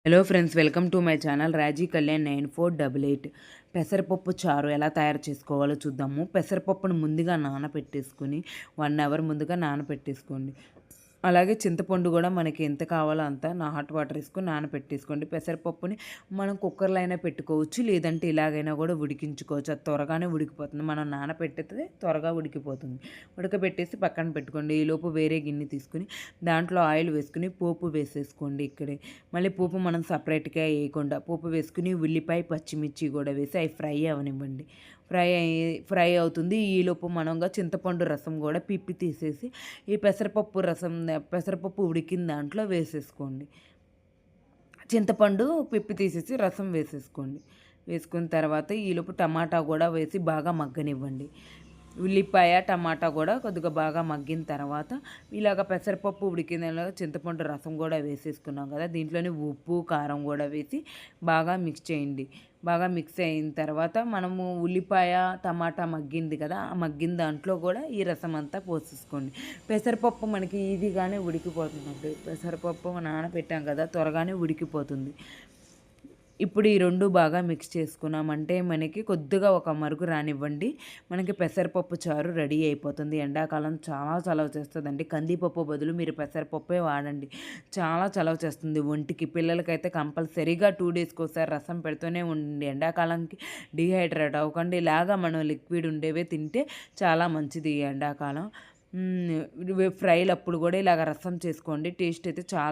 Hello friends, welcome to my channel Raji Kalyan 9488. పెసరపప్పు చారు ఎలా తయారు చేసుకోవాలో చూద్దాము. పెసరపప్పును ముందుగా నానబెట్టేసుకుని 1 అవర్ ముందుగా నానబెట్టేసుకోండి. అలాగే చింతపండు కూడా మనకి ఎంత కావాలో అంత హాట్ వాటర్ వేసుకొని నానబెట్టేసుకోండి. పెసరపప్పుని మనం కుక్కర్లో అయినా పెట్టుకోవచ్చు, లేదంటే ఇలాగైనా కూడా ఉడికించుకోవచ్చు. అది త్వరగానే ఉడికిపోతుంది. మనం నానబెట్టితే త్వరగా ఉడికిపోతుంది. ఉడకబెట్టేసి పక్కన పెట్టుకోండి. ఈలోపు వేరే గిన్నె తీసుకుని దాంట్లో ఆయిల్ వేసుకుని పోపు వేసేసుకోండి. ఇక్కడే మళ్ళీ పోపు మనం సపరేట్గా వేయకుండా పోపు వేసుకుని ఉల్లిపాయ పచ్చిమిర్చి కూడా వేసి అవి ఫ్రై అవనివ్వండి. ఫ్రై అవుతుంది. ఈలోపు మనంగా చింతపండు రసం కూడా పిప్పి తీసేసి ఈ పెసరపప్పు ఉడికిన దాంట్లో వేసేసుకోండి. చింతపండు పిప్పి తీసేసి రసం వేసేసుకోండి. వేసుకున్న తర్వాత ఈలోపు టమాటా కూడా వేసి బాగా మగ్గనివ్వండి. ఉల్లిపాయ టమాటా కూడా కొద్దిగా బాగా మగ్గిన తర్వాత ఇలాగ పెసరపప్పు ఉడికిన చింతపండు రసం కూడా వేసేసుకున్నాం కదా, దీంట్లోనే ఉప్పు కారం కూడా వేసి బాగా మిక్స్ చేయండి. బాగా మిక్స్ అయిన తర్వాత మనము ఉల్లిపాయ టమాటా మగ్గింది కదా, ఆ మగ్గిన దాంట్లో కూడా ఈ రసం అంతా పోసేసుకోండి. పెసరపప్పు మనకి ఈజీగానే ఉడికిపోతుందండి. పెసరపప్పు నానబెట్టాం కదా, త్వరగానే ఉడికిపోతుంది. ఇప్పుడు ఈ రెండు బాగా మిక్స్ చేసుకున్నామంటే మనకి కొద్దిగా ఒక మరుగు రానివ్వండి, మనకి పెసరపప్పు చారు రెడీ అయిపోతుంది. ఎండాకాలం చాలా చలవ చేస్తుందండి. కందిపప్పు బదులు మీరు పెసరపప్పే వాడండి. చాలా చలవ చేస్తుంది ఒంటికి. పిల్లలకైతే కంపల్సరీగా 2 డేస్కి ఒకసారి రసం పెడుతూనే ఉండండి. ఎండాకాలంకి డీహైడ్రేట్ అవ్వకండి. ఇలాగా మనం లిక్విడ్ ఉండేవే తింటే చాలా మంచిది ఈ ఎండాకాలం. ఫ్రైలు అప్పుడు కూడా ఇలాగ రసం చేసుకోండి. టేస్ట్ అయితే చాలా